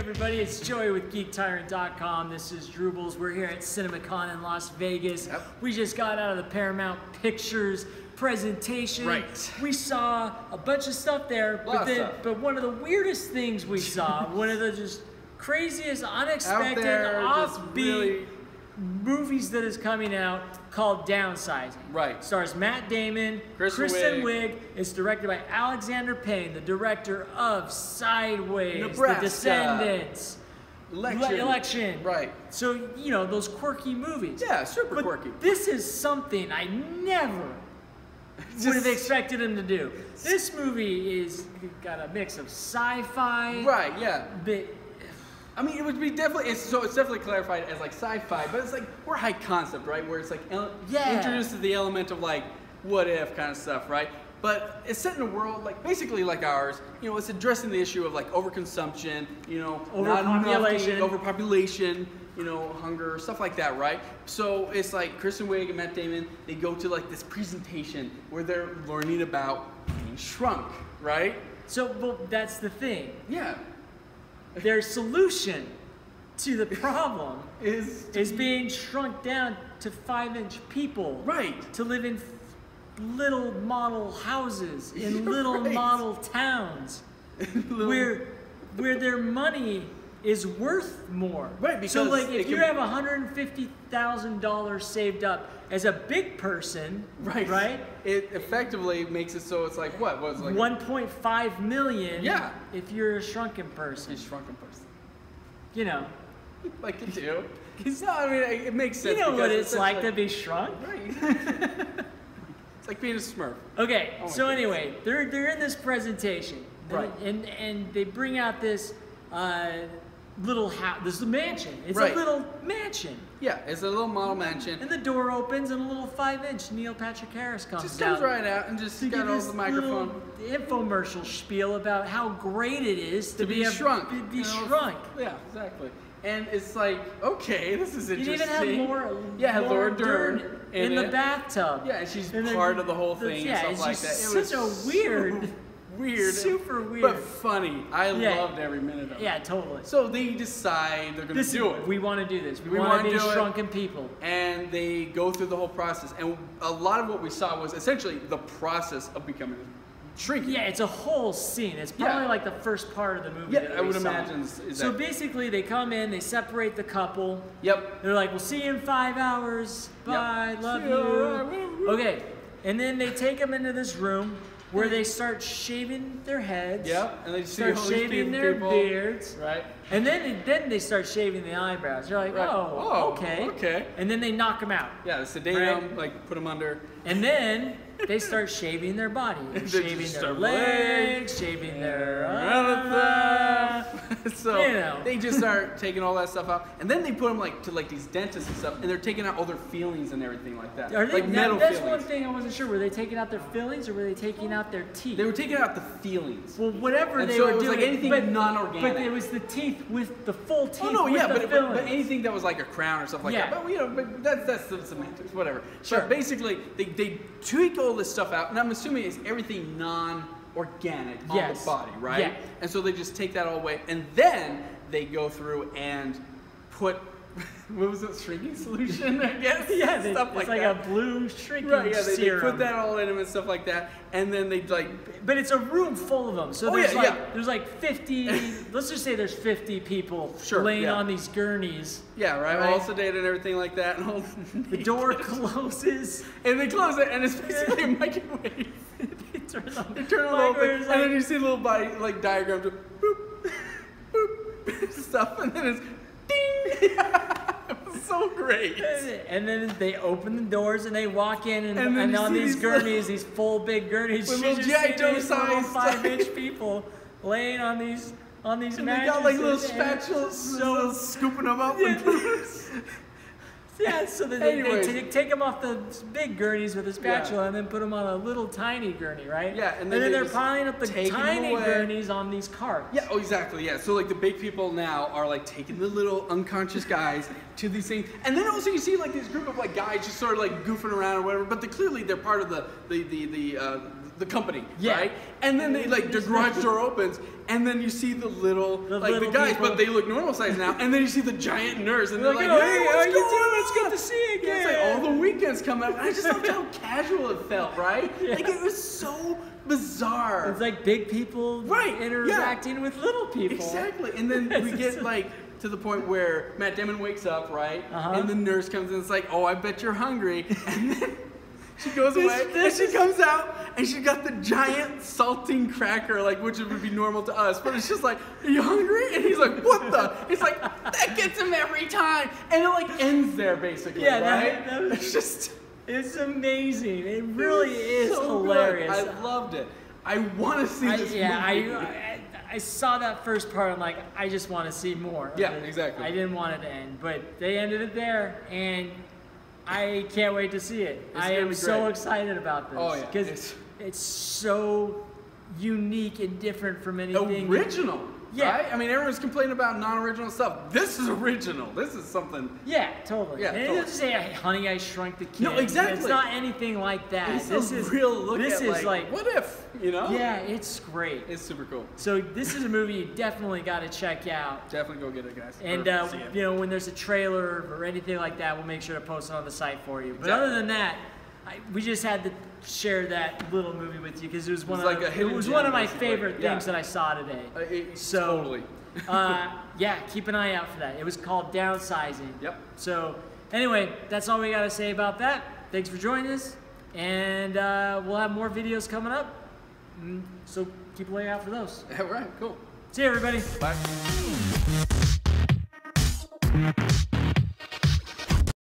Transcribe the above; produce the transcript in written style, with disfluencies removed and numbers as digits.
everybody, it's Joey with GeekTyrant.com. This is Droobles. We're here at CinemaCon in Las Vegas. Yep. We just got out of the Paramount Pictures presentation. Right. We saw a bunch of stuff there, but one of the weirdest things we saw, one of the just craziest, unexpected, offbeat movies that is coming out called Downsizing. Right. Stars Matt Damon, Kristen Wiig. It's directed by Alexander Payne, the director of Sideways, Nebraska, The Descendants, Election. Right. So, you know, those quirky movies. Yeah, super quirky. This is something I never would have expected him to do. This movie is got a mix of sci-fi. Right, yeah. I mean, it would be definitely, it's definitely clarified as like sci-fi, but it's like more high concept, right? Where it's like introduces the element of like what if kind of stuff, right? But it's set in a world like basically like ours. You know, it's addressing the issue of like overconsumption, you know, overpopulation, you know, hunger, stuff like that, right? So it's like Kristen Wiig and Matt Damon, they go to like this presentation where they're learning about being shrunk, right? So, well, that's the thing. Yeah. Their solution to the problem is being shrunk down to 5-inch people. Right. To live in little model houses in little model towns where their money is worth more. Right, because so like if you have $150,000 saved up as a big person, right? It effectively makes it so it's like what was like 1.5 million. Yeah. If you're a shrunken person. A shrunken person. You know. Like you do. No, I mean it makes sense. You know what it's like to be shrunk. Right. It's like being a Smurf. Okay. So anyway, they're in this presentation. Right. And they bring out this little house. This is a mansion. It's a little mansion. Yeah, it's a little model mansion. And the door opens and a little 5-inch Neil Patrick Harris comes out. Just comes right out and just got all the microphone. Infomercial spiel about how great it is to be shrunk. Shrunk. Yeah, exactly. And it's like, okay, this is interesting. You even have Laura Dern in the bathtub. Yeah, and she's part of the whole thing and stuff like that. It was such a weird. Super weird. But funny. I loved every minute of it. Yeah, totally. So they decide they're going to do it. We want to do this. We want to be shrunken people. And they go through the whole process. And a lot of what we saw was essentially the process of becoming shrinking. Yeah, it's a whole scene. It's probably like the first part of the movie. Yeah, I would imagine. So basically, they come in, they separate the couple. Yep. They're like, we'll see you in 5 hours. Bye, love you. Okay. And then they take them into this room where they start shaving their heads. Yeah, and they start shaving their beards. Right. And then they start shaving the eyebrows. They're like, okay. And then they knock them out. Yeah, sedate them, like put them under. And then they start shaving their body. Shaving their legs, shaving their So they just start taking all that stuff out, and then they put them like to like these dentists and stuff, and they're taking out all their feelings and everything like that. That's one thing I wasn't sure. Were they taking out their fillings or were they taking out their teeth? They were taking out the feelings. Well, whatever they were doing, like anything non-organic. But it was the teeth with the full teeth. Oh no, yeah, but anything that was like a crown or stuff like that. But you know, but that's the semantics, whatever. Sure. But basically, they tweak all this stuff out, and I'm assuming it's everything non-organic on the body, right? Yeah. And so they just take that all away, and then they go through and put what was it, shrinking solution, I guess? Yeah, stuff it's like a blue shrinking serum. They put that all in them and stuff like that, and then they like. But it's a room full of them, so there's like 50. Let's just say there's 50 people laying on these gurneys. Yeah, right. All sedated and everything like that. And all the door closes, and they close it, and it's basically a microwave. They turn it over, and then you see a little body like diagram, just boop, boop, stuff, and then it's. Ding! It was so great. And then they open the doors and they walk in and on these gurneys, these full big gurneys, with little G.I. Joe size 5-inch people laying on these mattresses. They got like little spatulas, so scooping them up. Yeah, so then they take them off the big gurneys with a spatula and then put them on a little tiny gurney, right? Yeah, and then they're piling up the tiny gurneys on these carts. Yeah, oh, exactly, yeah. So, like, the big people now are, like, taking the little unconscious guys to these things. And then also you see, like, this group of, like, guys just sort of, like, goofing around or whatever, but clearly they're part of the the company, right? And then they like the garage door opens, and then you see the little the guys, people. but they look normal size now. And then you see the giant nurse, and they're like, "Hey, hey, how what's you going doing? on?" It's good to see you again. It's like all the weekends come up. I just loved how casual it felt, right? Like it was so bizarre. It's like big people interacting with little people. Exactly. And then we get like to the point where Matt Damon wakes up, right? And the nurse comes in and it's like, oh, I bet you're hungry. And then she goes away and she comes out and she got the giant saltine cracker, like which would be normal to us, but it's just like, are you hungry? And he's like, what the? It's like, that gets him every time. And it like ends there basically, right? It's just... It's amazing. It really is so hilarious. Good. I loved it. I want to see this movie. I saw that first part. I'm like, I just want to see more. Yeah, exactly. I didn't want it to end, but they ended it there, and I can't wait to see it. I am so excited about this. Oh yeah, because it's so unique and different from anything. Original. Yeah. Right? I mean, everyone's complaining about non-original stuff. This is original. This is something. Yeah, totally. Yeah, and it doesn't say, Honey, I Shrunk the Kid. No, exactly. It's not anything like that. This is real look this at is like, what if, you know? Yeah, it's great. It's super cool. So this is a movie you definitely got to check out. Definitely go get it, guys. And, you know, when there's a trailer or anything like that, we'll make sure to post it on the site for you. But other than that, we just had to share that little movie with you because it was one of my favorite things that I saw today. Totally. Yeah, keep an eye out for that. It was called Downsizing. Yep. So anyway, that's all we got to say about that. Thanks for joining us, and we'll have more videos coming up. So keep an eye out for those. All right, cool. See you, everybody. Bye.